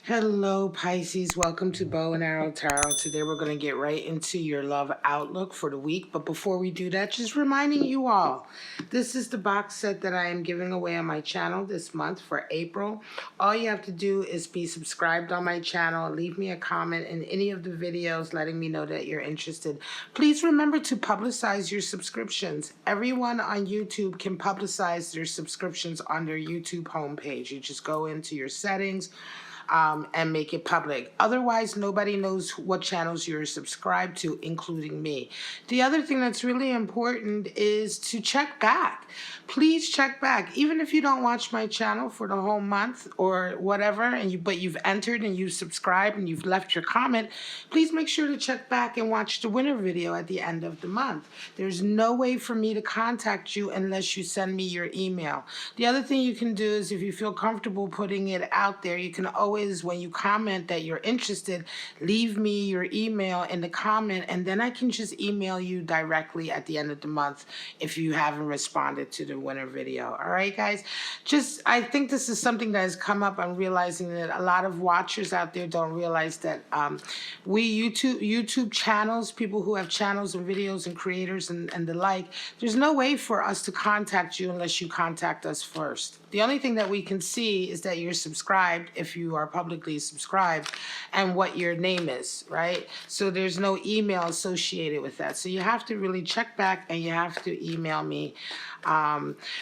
Hello, Pisces. Welcome to Bow and Arrow Tarot. Today we're going to get right into your love outlook for the week. But before we do that, just reminding you all, this is the box set that I am giving away on my channel this month for April. All you have to do is be subscribed on my channel. Leave me a comment in any of the videos letting me know that you're interested. Please remember to publicize your subscriptions. Everyone on YouTube can publicize their subscriptions on their YouTube homepage. You just go into your settings, and make it public. Otherwise, nobody knows what channels you're subscribed to, including me. The other thing that's really important is to check back. Please check back. Even if you don't watch my channel for the whole month or whatever, but you've entered and you've subscribed and you've left your comment, please make sure to check back and watch the winner video at the end of the month. There's no way for me to contact you unless you send me your email. The other thing you can do is, if you feel comfortable putting it out there, you can always, when you comment that you're interested, leave me your email in the comment, and then I can just email you directly at the end of the month if you haven't responded to the winner video. All right, guys? I think this is something that has come up. I'm realizing that a lot of watchers out there don't realize that we YouTube channels, people who have channels and videos and creators and the like, there's no way for us to contact you unless you contact us first. The only thing that we can see is that you're subscribed, if you are publicly subscribed, and what your name is, right? So there's no email associated with that. So you have to really check back and you have to email me.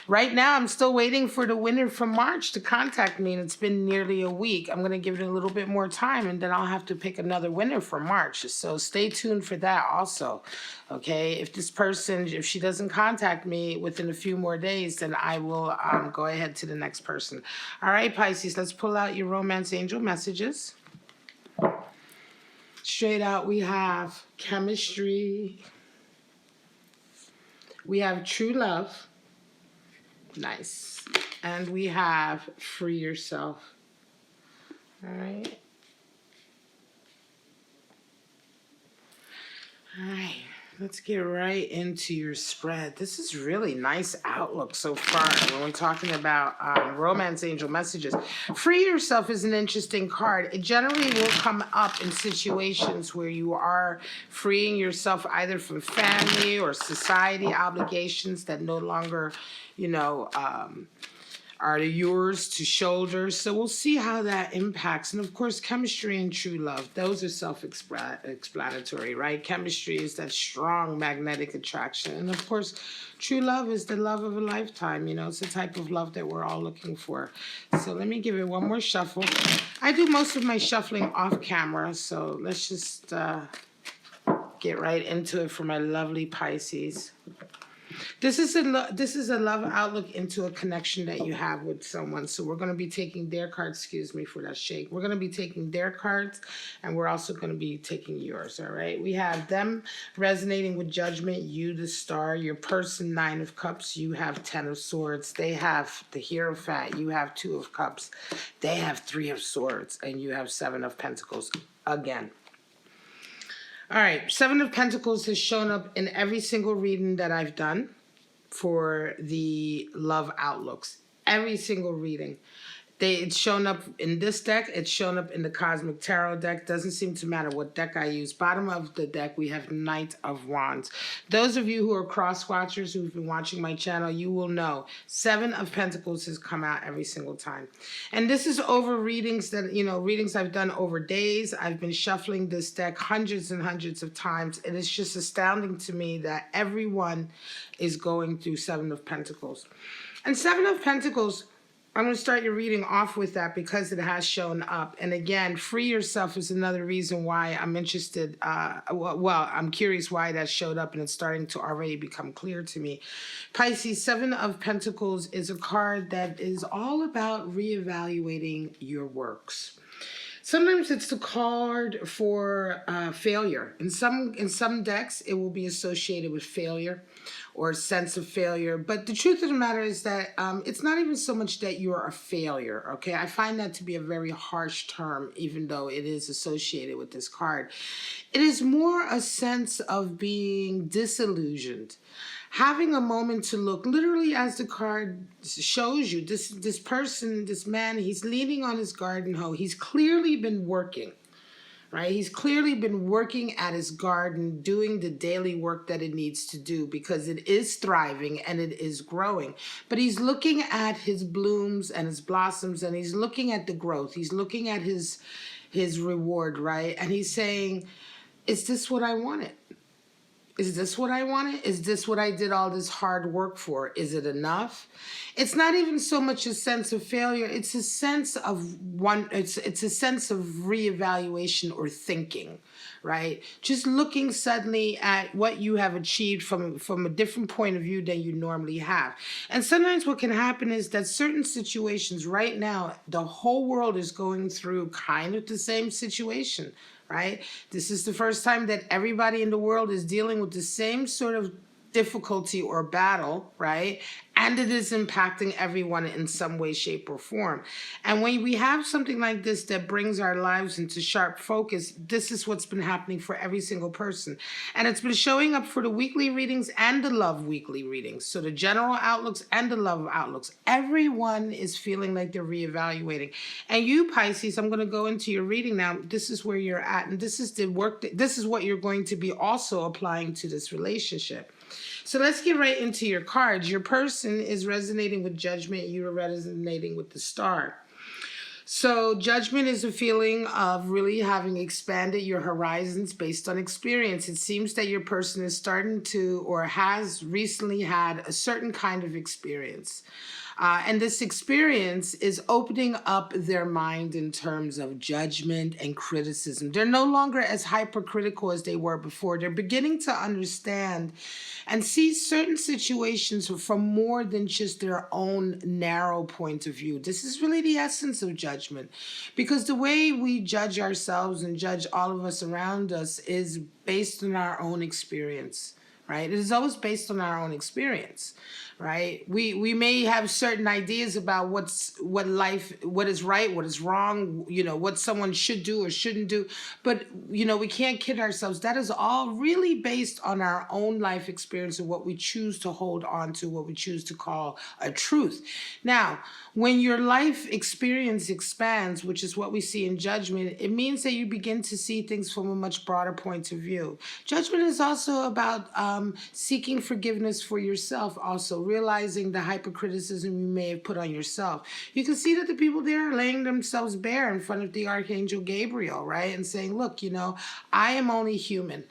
Right now, I'm still waiting for the winner from March to contact me, and it's been nearly a week. I'm going to give it a little bit more time, and then I'll have to pick another winner for March. So stay tuned for that also, okay? If this person, if she doesn't contact me within a few more days, then I will go ahead to the next person. All right, Pisces, let's pull out your romance angel messages. Straight out, we have chemistry. We have true love. Nice. And we have free yourself. All right. All right. Let's get right into your spread. This is really nice outlook so far when we're talking about romance angel messages. Free yourself is an interesting card. It generally will come up in situations where you are freeing yourself either from family or society obligations that no longer, are yours to shoulder. So we'll see how that impacts. And of course, chemistry and true love, those are self-explanatory, right? Chemistry is that strong magnetic attraction. And of course, true love is the love of a lifetime. It's the type of love that we're all looking for. So let me give it one more shuffle. I do most of my shuffling off camera, so let's just get right into it for my lovely Pisces. This is a love outlook into a connection that you have with someone. So we're going to be taking their cards. Excuse me for that shake. We're going to be taking their cards, and we're also going to be taking yours. All right. We have them resonating with Judgment. You, the Star. Your person, 9 of Cups. You have 10 of Swords. They have the Hierophant. You have 2 of Cups. They have 3 of Swords, and you have 7 of Pentacles again. All right, 7 of Pentacles has shown up in every single reading that I've done for the love outlooks. Every single reading. It's shown up in this deck. It's shown up in the Cosmic Tarot deck. Doesn't seem to matter what deck I use. Bottom of the deck, we have Knight of Wands. Those of you who are cross-watchers who've been watching my channel, you will know 7 of Pentacles has come out every single time. And this is over readings that, readings I've done over days. I've been shuffling this deck hundreds and hundreds of times. And it's just astounding to me that everyone is going through 7 of Pentacles. And 7 of Pentacles, I'm going to start your reading off with that because it has shown up. And again, free yourself is another reason why I'm interested. I'm curious why that showed up, and it's starting to already become clear to me. Pisces, 7 of Pentacles is a card that is all about reevaluating your works. Sometimes it's the card for failure. In some decks, it will be associated with failure or a sense of failure. But the truth of the matter is that it's not even so much that you're a failure, okay? I find that to be a very harsh term, even though it is associated with this card. It is more a sense of being disillusioned, having a moment to look, literally as the card shows you, this person, this man, he's leaning on his garden hoe. He's clearly been working, right? He's clearly been working at his garden, doing the daily work that it needs to do because it is thriving and it is growing. But he's looking at his blooms and his blossoms, and he's looking at the growth. He's looking at his reward, right? And he's saying, is this what I wanted? Is this what I wanted? Is this what I did all this hard work for? Is it enough? It's not even so much a sense of failure. It's a sense of it's a sense of reevaluation or thinking, right? Just looking suddenly at what you have achieved from a different point of view than you normally have. And sometimes what can happen is that certain situations right now, the whole world is going through kind of the same situation, right? This is the first time that everybody in the world is dealing with the same sort of difficulty or battle, right? And it is impacting everyone in some way, shape, or form. And when we have something like this that brings our lives into sharp focus, this is what's been happening for every single person. And it's been showing up for the weekly readings and the love weekly readings. So the general outlooks and the love outlooks. Everyone is feeling like they're reevaluating. And you, Pisces, I'm going to go into your reading now. This is where you're at. And this is the work. This is what you're going to be also applying to this relationship. So let's get right into your cards. Your person is resonating with Judgment. You are resonating with the Star. So Judgment is a feeling of really having expanded your horizons based on experience. It seems that your person is starting to or has recently had a certain kind of experience. And this experience is opening up their mind in terms of judgment and criticism. They're no longer as hypercritical as they were before. They're beginning to understand and see certain situations from more than just their own narrow point of view. This is really the essence of judgment, because the way we judge ourselves and judge all of us around us is based on our own experience, right? It is always based on our own experience, right? We may have certain ideas about what is right, what is wrong, what someone should do or shouldn't do, but we can't kid ourselves. That is all really based on our own life experience and what we choose to hold on to, what we choose to call a truth. Now, when your life experience expands, which is what we see in Judgment, it means that you begin to see things from a much broader point of view. Judgment is also about seeking forgiveness for yourself, also realizing the hypercriticism you may have put on yourself. You can see that the people there are laying themselves bare in front of the Archangel Gabriel, right? And saying, look, I am only human,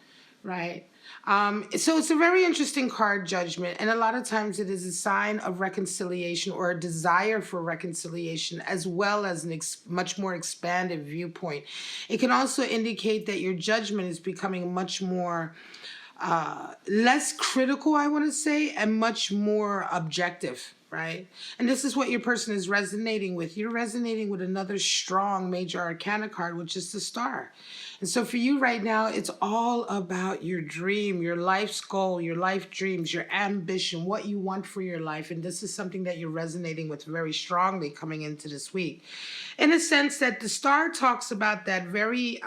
right? So it's a very interesting card, Judgment, and a lot of times it is a sign of reconciliation or a desire for reconciliation, as well as a much more expanded viewpoint. It can also indicate that your judgment is becoming much more less critical, I want to say, and much more objective, right? And this is what your person is resonating with. You're resonating with another strong major arcana card, which is the Star. And so for you right now, it's all about your dream, your life's goal, your life dreams, your ambition, what you want for your life. And this is something that you're resonating with very strongly coming into this week. In a sense that the Star talks about that very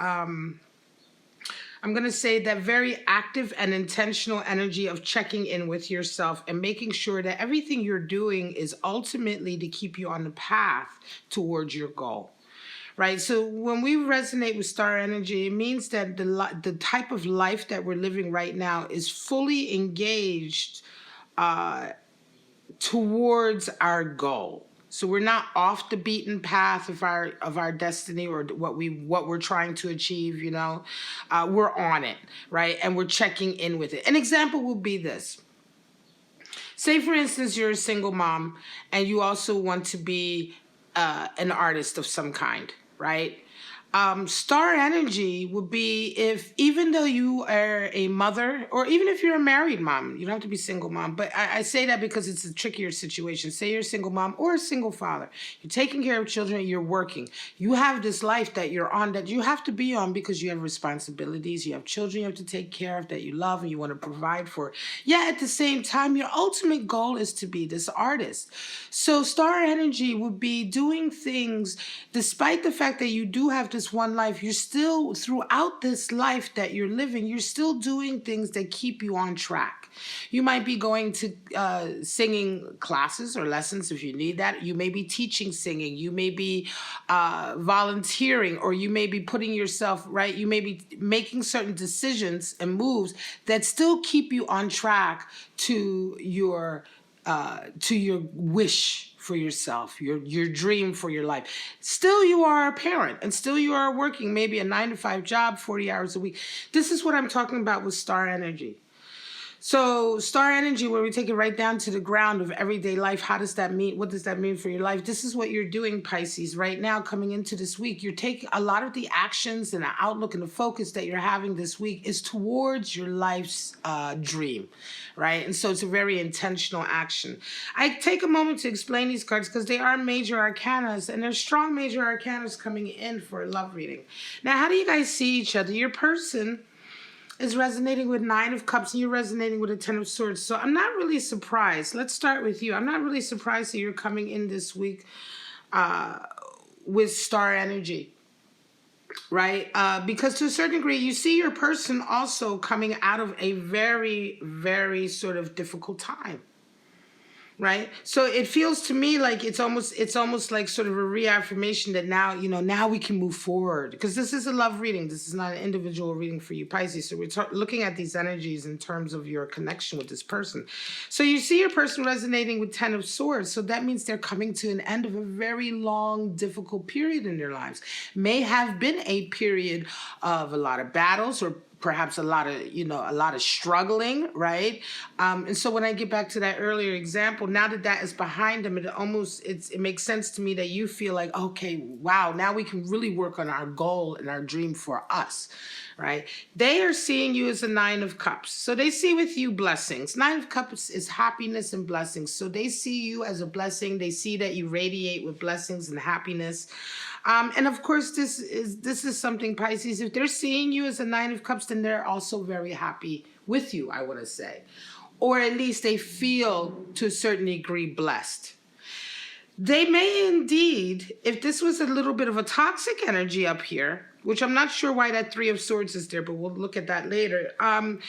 I'm going to say that very active and intentional energy of checking in with yourself and making sure that everything you're doing is ultimately to keep you on the path towards your goal. Right? So when we resonate with Star energy, it means that the type of life that we're living right now is fully engaged towards our goal. So we're not off the beaten path of our destiny or what we're trying to achieve, we're on it, right? And we're checking in with it. An example would be this. Say, for instance, you're a single mom and you also want to be an artist of some kind, right? Star energy would be if, even though you are a mother, or even if you're a married mom, you don't have to be single mom, but I say that because it's a trickier situation. Say you're a single mom or a single father. You're taking care of children, you're working. You have this life that you're on, that you have to be on because you have responsibilities. You have children you have to take care of that you love and you want to provide for. Yet at the same time, your ultimate goal is to be this artist. So Star energy would be doing things, despite the fact that you do have this one life, you're still, throughout this life that you're living, you're still doing things that keep you on track. You might be going to singing classes or lessons if you need that. You may be teaching singing. You may be volunteering, or you may be putting yourself, right? You may be making certain decisions and moves that still keep you on track to your wish for yourself, your dream for your life. Still, you are a parent, and still you are working maybe a 9-to-5 job, 40 hours a week. This is what I'm talking about with star energy. So star energy, where we take it right down to the ground of everyday life. How does that mean? What does that mean for your life? This is what you're doing, Pisces, right now coming into this week. You're taking a lot of the actions and the outlook and the focus that you're having this week is towards your life's dream, right? And so it's a very intentional action. I take a moment to explain these cards because they are major arcanas, and there's strong major arcanas coming in for a love reading. Now, how do you guys see each other? Your person is resonating with 9 of Cups, and you're resonating with a 10 of Swords. So I'm not really surprised. Let's start with you. I'm not really surprised that you're coming in this week with star energy, right? Because to a certain degree, you see your person also coming out of a very, very sort of difficult time. Right? So it feels to me like it's almost like sort of a reaffirmation that now, now we can move forward. Because this is a love reading. This is not an individual reading for you, Pisces. So we're looking at these energies in terms of your connection with this person. So you see your person resonating with 10 of Swords. So that means they're coming to an end of a very long, difficult period in their lives. May have been a period of a lot of battles, or perhaps a lot of struggling, right? And so when I get back to that earlier example, now that is behind them, it makes sense to me that you feel like, okay, wow, now we can really work on our goal and our dream for us, right? They are seeing you as a 9 of Cups. So they see with you blessings. 9 of Cups is happiness and blessings. So they see you as a blessing. They see that you radiate with blessings and happiness. And of course, this is something, Pisces, if they're seeing you as a 9 of Cups, then they're also very happy with you, I want to say. Or at least they feel to a certain degree blessed. They may indeed, if this was a little bit of a toxic energy up here, which I'm not sure why that 3 of Swords is there, but we'll look at that later. 9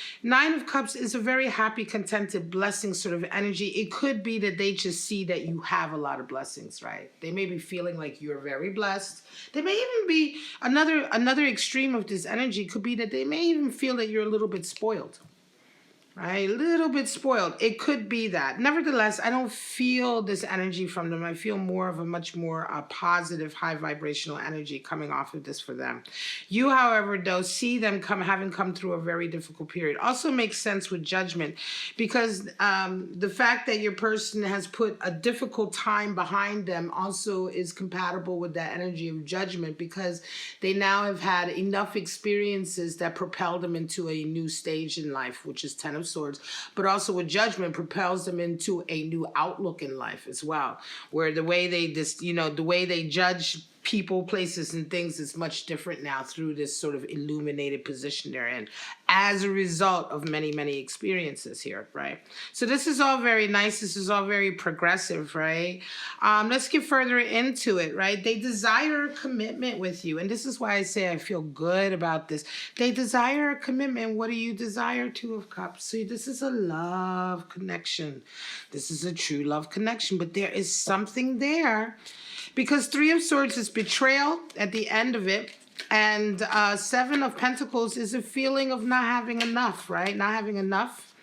of Cups is a very happy, contented, blessing sort of energy. It could be that they just see that you have a lot of blessings, right? They may be feeling like you're very blessed. They may even be, another extreme of this energy could be that they may even feel that you're a little bit spoiled. Right? A little bit spoiled. It could be that. Nevertheless, I don't feel this energy from them. I feel more of a much more positive, high vibrational energy coming off of this for them. You, however, though, see them having come through a very difficult period. Also makes sense with Judgment, because the fact that your person has put a difficult time behind them also is compatible with that energy of Judgment, because they now have had enough experiences that propel them into a new stage in life, which is 10 of Swords, but also with Judgment propels them into a new outlook in life as well, where the way they judge people, places, and things is much different now through this sort of illuminated position they're in as a result of many, many experiences here, right? So this is all very nice. This is all very progressive, right? Let's get further into it, right? They desire a commitment with you. And this is why I say I feel good about this. They desire a commitment. What do you desire? 2 of Cups. See, this is a love connection. This is a true love connection, but there is something there. Because 3 of Swords is betrayal at the end of it. And 7 of Pentacles is a feeling of not having enough, right? Not having enough.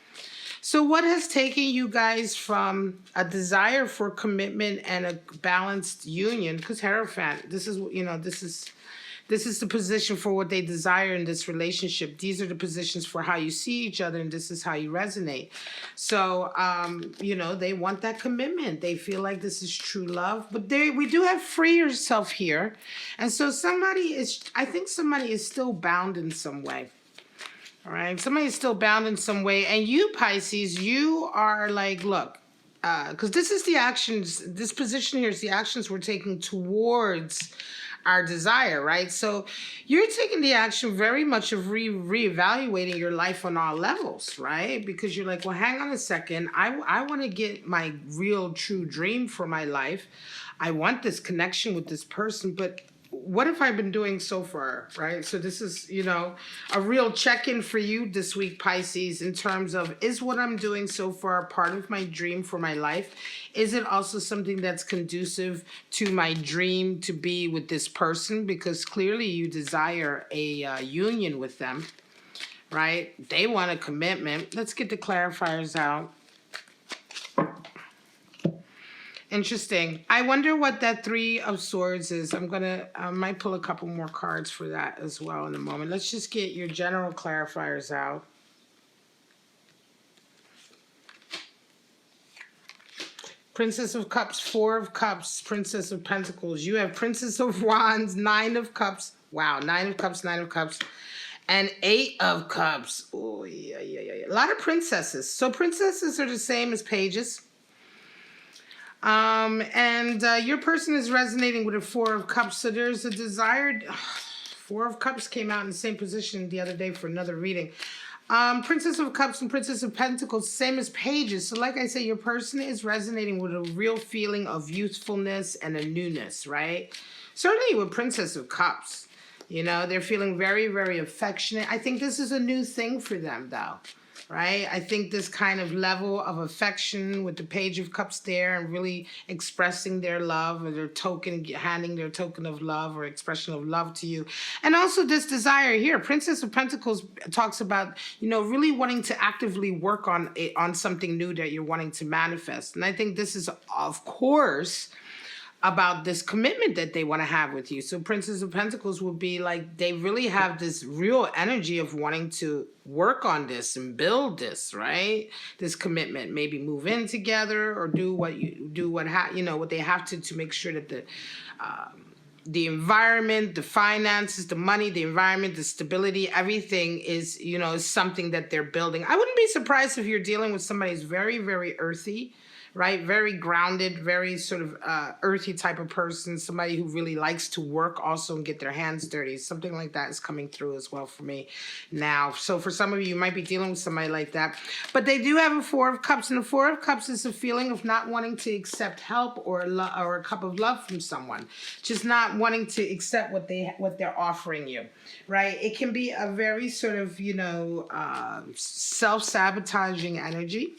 So what has taken you guys from a desire for commitment and a balanced union? Because Hierophant, this is the position for what they desire in this relationship. These are the positions for how you see each other, and this is how you resonate. So, they want that commitment. They feel like this is true love. But we do have free yourself here. And so I think somebody is still bound in some way. All right? Somebody is still bound in some way. And you, Pisces, you are like, look, because this is the actions, this position here is the actions we're taking towards our desire, right? So you're taking the action very much of reevaluating your life on all levels, right? Because you're like, well, hang on a second. I want to get my real true dream for my life. I want this connection with this person, but what have I been doing so far, right? So this is, a real check-in for you this week, Pisces, in terms of, is what I'm doing so far part of my dream for my life? Is it also something that's conducive to my dream to be with this person? Because clearly you desire a union with them, right? They want a commitment. Let's get the clarifiers out. Interesting. I wonder what that Three of Swords is. I might pull a couple more cards for that as well in a moment. Let's just get your general clarifiers out. Princess of Cups, Four of Cups, Princess of Pentacles. You have Princess of Wands, Nine of Cups. Wow, Nine of Cups, Nine of Cups. And Eight of Cups. Oh, yeah. A lot of princesses. So princesses are the same as pages. And your person is resonating with a Four of Cups. So there's a desired... Four of Cups came out in the same position the other day for another reading. Princess of Cups and Princess of Pentacles, same as pages. So like I say, your person is resonating with a real feeling of youthfulness and a newness, right? Certainly with Princess of Cups. They're feeling very, very affectionate. I think this is a new thing for them, though. Right? I think this kind of level of affection with the Page of Cups there and really expressing their love or their token, handing their token of love or expression of love to you. And also this desire here. Princess of Pentacles talks about, really wanting to actively work on something new that you're wanting to manifest. And I think this is, of course, about this commitment that they want to have with you. So Princess of Pentacles would be like, they really have this real energy of wanting to work on this and build this, right? This commitment, maybe move in together or do what they have to make sure that the environment, the finances, the money, the environment, the stability, everything is, is something that they're building. I wouldn't be surprised if you're dealing with somebody who's very, very earthy, right? Very grounded, very sort of earthy type of person, somebody who really likes to work also and get their hands dirty. Something like that is coming through as well for me now. So for some of you might be dealing with somebody like that. But they do have a Four of Cups, and the Four of Cups is a feeling of not wanting to accept help or a cup of love from someone. Just not wanting to accept what they're offering you, right? It can be a very sort of, self-sabotaging energy.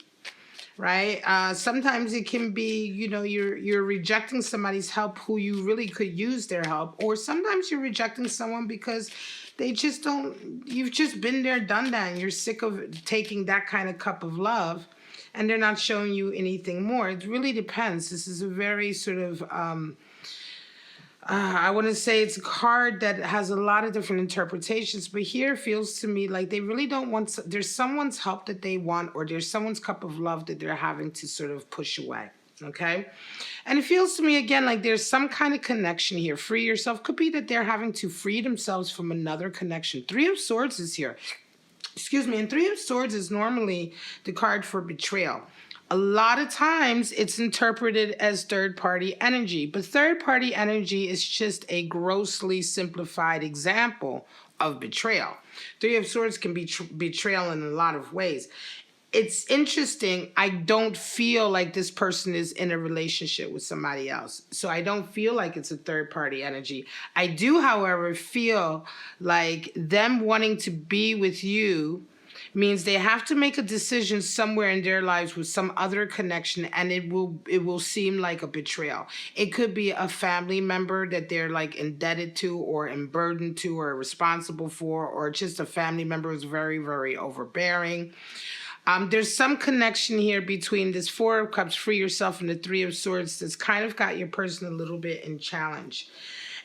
Right? Sometimes it can be, you're rejecting somebody's help who you really could use their help. Or sometimes you're rejecting someone because they just you've just been there, done that, and you're sick of taking that kind of cup of love, and they're not showing you anything more. It really depends. This is a very sort of... I want to say it's a card that has a lot of different interpretations, but here it feels to me like they really don't want... There's someone's help that they want, or there's someone's cup of love that they're having to sort of push away, okay? And it feels to me, again, like there's some kind of connection here. Free yourself. Could be that they're having to free themselves from another connection. Three of Swords is here. Excuse me. And Three of Swords is normally the card for betrayal. A lot of times it's interpreted as third-party energy, but third-party energy is just a grossly simplified example of betrayal. Three of Swords can be betrayal in a lot of ways. It's interesting. I don't feel like this person is in a relationship with somebody else. So I don't feel like it's a third-party energy. I do, however, feel like them wanting to be with you means they have to make a decision somewhere in their lives with some other connection, and it will seem like a betrayal. It could be a family member that they're like indebted to or burdened to or responsible for, or just a family member who's very, very overbearing. There's some connection here between this Four of Cups, free yourself, and the Three of Swords that's kind of got your person a little bit in challenge.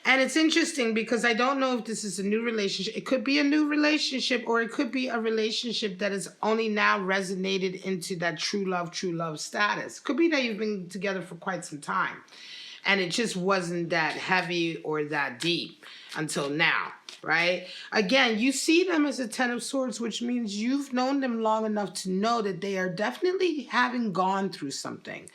And it's interesting because I don't know if this is a new relationship. It could be a new relationship, or it could be a relationship that is only now resonated into that true love status. Could be that you've been together for quite some time and it just wasn't that heavy or that deep. until now, right? Again, you see them as a 10 of swords, which means you've known them long enough to know that they are definitely having gone through something.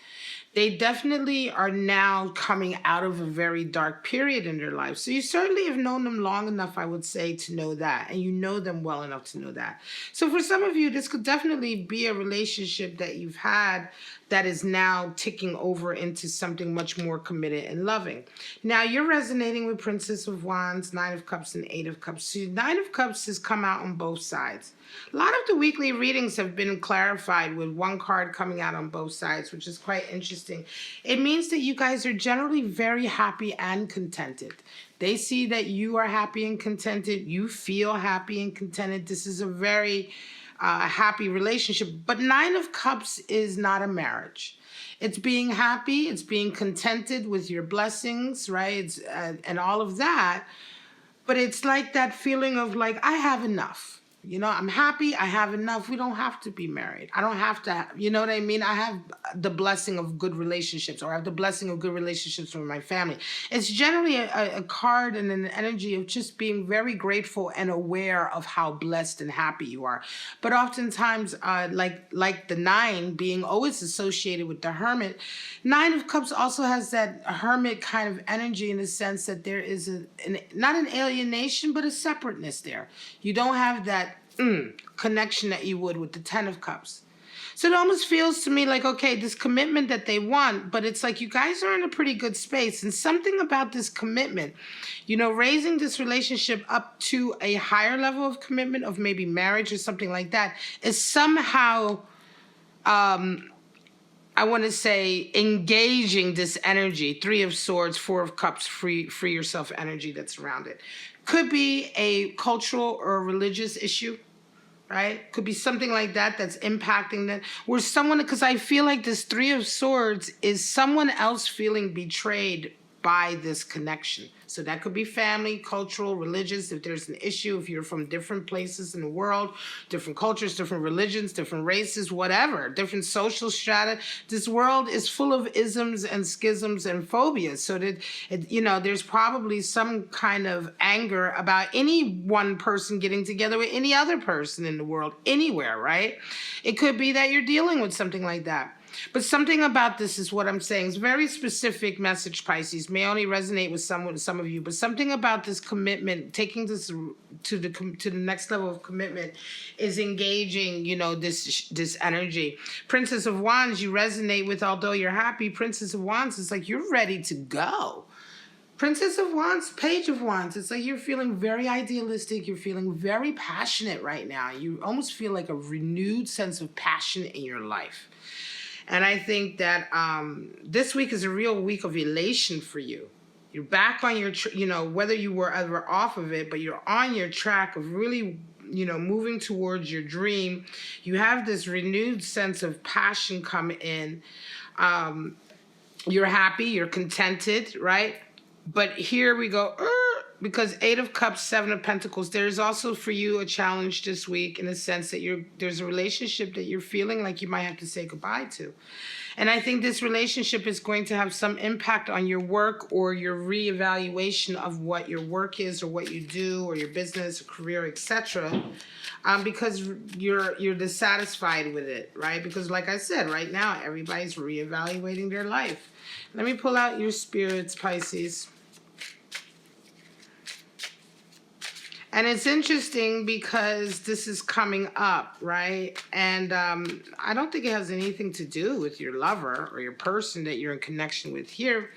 They definitely are now coming out of a very dark period in their life. So you certainly have known them long enough, I would say, to know that. And you know them well enough to know that. So for some of you, this could definitely be a relationship that you've had that is now ticking over into something much more committed and loving. Now you're resonating with Princess of Wands, Nine of Cups, and Eight of Cups. So Nine of Cups has come out on both sides. A lot of the weekly readings have been clarified with one card coming out on both sides, which is quite interesting. It means that you guys are generally very happy and contented. They see that you are happy and contented. You feel happy and contented. This is a very happy relationship. But Nine of Cups is not a marriage. It's being happy. It's being contented with your blessings, right? It's, and all of that. But it's like that feeling of like, I have enough. You know, I'm happy. I have enough. We don't have to be married. I don't have to, you know what I mean? I have the blessing of good relationships, or I have the blessing of good relationships with my family. It's generally a card and an energy of just being very grateful and aware of how blessed and happy you are. But oftentimes, like the nine being always associated with the hermit, Nine of Cups also has that hermit kind of energy in the sense that there is not an alienation, but a separateness there. You don't have that connection that you would with the Ten of Cups. So it almost feels to me like, okay, this commitment that they want, but it's like you guys are in a pretty good space. And something about this commitment, you know, raising this relationship up to a higher level of commitment of maybe marriage or something like that is somehow, I want to say, engaging this energy. Three of Swords, Four of Cups, free yourself energy that's around it. Could be a cultural or religious issue, right? Could be something like that that's impacting that. Where someone, because I feel like this Three of Swords is someone else feeling betrayed by this connection. So that could be family, cultural, religious. If there's an issue, if you're from different places in the world, different cultures, different religions, different races, whatever, different social strata. This world is full of isms and schisms and phobias. So that, you know, there's probably some kind of anger about any one person getting together with any other person in the world, anywhere, right? It could be that you're dealing with something like that. But something about this is what I'm saying. It's very specific message, Pisces. May only resonate with some of you, but something about this commitment, taking this to the next level of commitment, is engaging, you know, this energy. Princess of Wands, you resonate with, although you're happy. Princess of Wands is like you're ready to go. Princess of Wands, Page of Wands, it's like you're feeling very idealistic. You're feeling very passionate right now. You almost feel like a renewed sense of passion in your life. And I think that this week is a real week of elation for you. You're back on your, you know, whether you were ever off of it, but you're on your track of really, you know, moving towards your dream. You have this renewed sense of passion come in. You're happy, you're contented, right? But here we go, because Eight of Cups, Seven of Pentacles, there's also for you a challenge this week in the sense that there's a relationship that you're feeling like you might have to say goodbye to. And I think this relationship is going to have some impact on your work or your reevaluation of what your work is or what you do or your business or career, etc. Because you're dissatisfied with it, right? Because like I said, right now, everybody's reevaluating their life. Let me pull out your spirits, Pisces. And it's interesting because this is coming up, right? And I don't think it has anything to do with your lover or your person that you're in connection with here.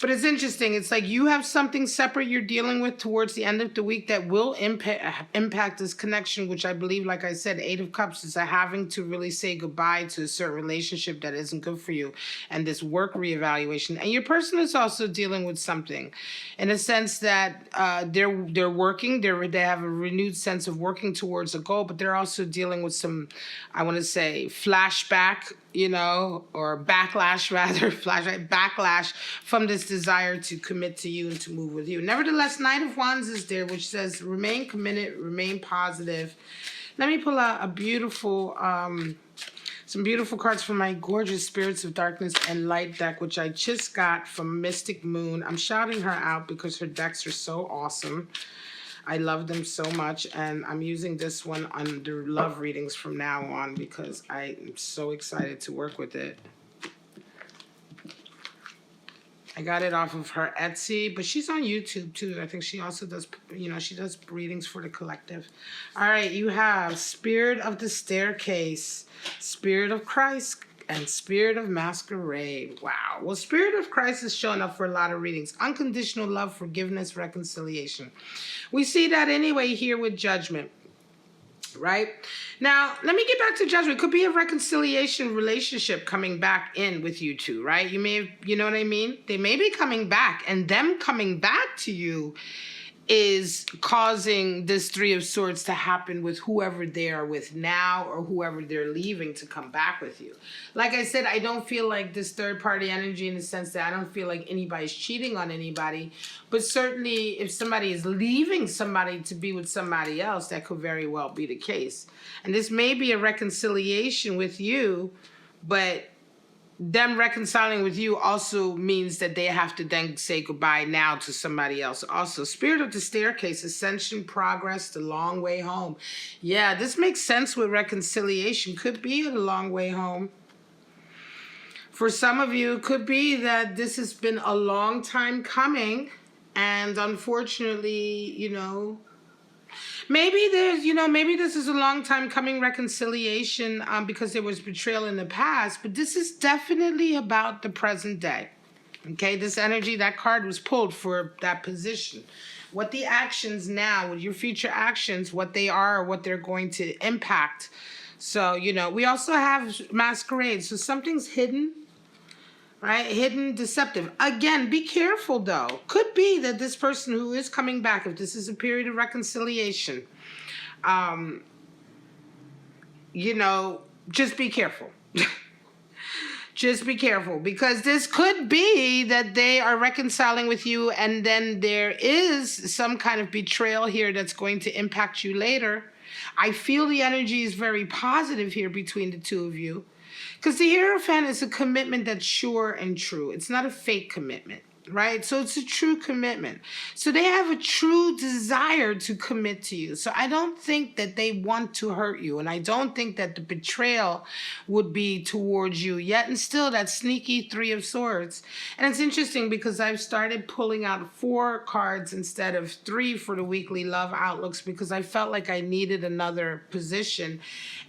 But it's interesting. It's like you have something separate you're dealing with towards the end of the week that will impact this connection, which I believe, like I said, Eight of Cups is a having to really say goodbye to a certain relationship that isn't good for you, and this work reevaluation. And your person is also dealing with something in a sense that they're working, they have a renewed sense of working towards a goal, but they're also dealing with some, I want to say, flashback, you know, or backlash rather, backlash from this desire to commit to you and to move with you. Nevertheless, Knight of Wands is there, which says remain committed, remain positive. Let me pull out a beautiful Some beautiful cards from my gorgeous Spirits of Darkness and Light deck, which I just got from Mystic Moon. I'm shouting her out because her decks are so awesome. I love them so much, and I'm using this one under love readings from now on because I am so excited to work with it. I got it off of her Etsy, but she's on YouTube too. I think she also does, you know, she does readings for the collective. All right, you have Spirit of the Staircase, Spirit of Christ, and Spirit of Masquerade. Wow. Well, Spirit of Christ is showing up for a lot of readings. Unconditional love, forgiveness, reconciliation. We see that anyway here with Judgment. Right? Now, let me get back to Judgment. It could be a reconciliation relationship coming back in with you two, right? You may, you know what I mean? They may be coming back, and them coming back to you is causing this Three of Swords to happen with whoever they are with now or whoever they're leaving to come back with you. Like I said, I don't feel like this third party energy in the sense that I don't feel like anybody's cheating on anybody, but certainly if somebody is leaving somebody to be with somebody else, that could very well be the case. And this may be a reconciliation with you, but them reconciling with you also means that they have to then say goodbye now to somebody else. Also, Spirit of the Staircase, ascension, progress, the long way home. Yeah, this makes sense with reconciliation. Could be a long way home. For some of you, it could be that this has been a long time coming, and unfortunately, you know, maybe there's, you know, maybe this is a long time coming reconciliation because there was betrayal in the past, but this is definitely about the present day. Okay, this energy, that card was pulled for that position. What the actions now, with your future actions, what they are, what they're going to impact. So, you know, we also have Masquerade. So something's hidden. Right? Hidden, deceptive. Again, be careful though. Could be that this person who is coming back, if this is a period of reconciliation, you know, just be careful. Just be careful, because this could be that they are reconciling with you and then there is some kind of betrayal here that's going to impact you later. I feel the energy is very positive here between the two of you. Because the Hierophant is a commitment that's sure and true. It's not a fake commitment, right? So it's a true commitment. So they have a true desire to commit to you. So I don't think that they want to hurt you. And I don't think that the betrayal would be towards you. Yet and still, that sneaky Three of Swords. And it's interesting because I've started pulling out 4 cards instead of 3 for the weekly love outlooks because I felt like I needed another position.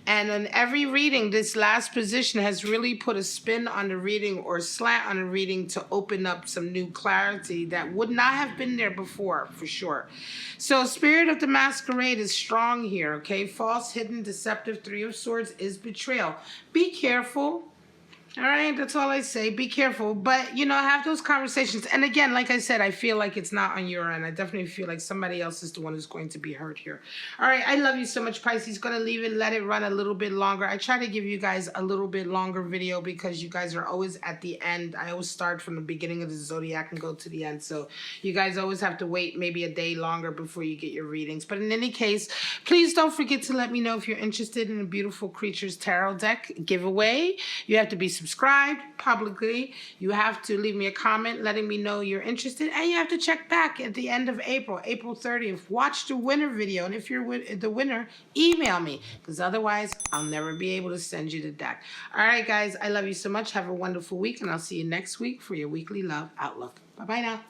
And in every reading, this last position has really put a spin on the reading or slant on the reading to open up some new clarity that would not have been there before, for sure. So Spirit of the Masquerade is strong here, okay? False, hidden, deceptive, Three of Swords is betrayal. Be careful. All right, that's all I say. Be careful, but, you know, have those conversations. And again, like I said, I feel like it's not on your end. I definitely feel like somebody else is the one who's going to be hurt here. All right, I love you so much, Pisces. Going to leave it, let it run a little bit longer. I try to give you guys a little bit longer video because you guys are always at the end. I always start from the beginning of the zodiac and go to the end. So you guys always have to wait maybe a day longer before you get your readings. But in any case, please don't forget to let me know if you're interested in a Beautiful Creatures Tarot deck giveaway. You have to be subscribed publicly. You have to leave me a comment letting me know you're interested, and you have to check back at the end of April 30th. Watch the winner video, and if you're the winner, email me, because otherwise I'll never be able to send you the deck. All right, guys, I love you so much. Have a wonderful week, and I'll see you next week for your weekly love outlook. Bye-bye now.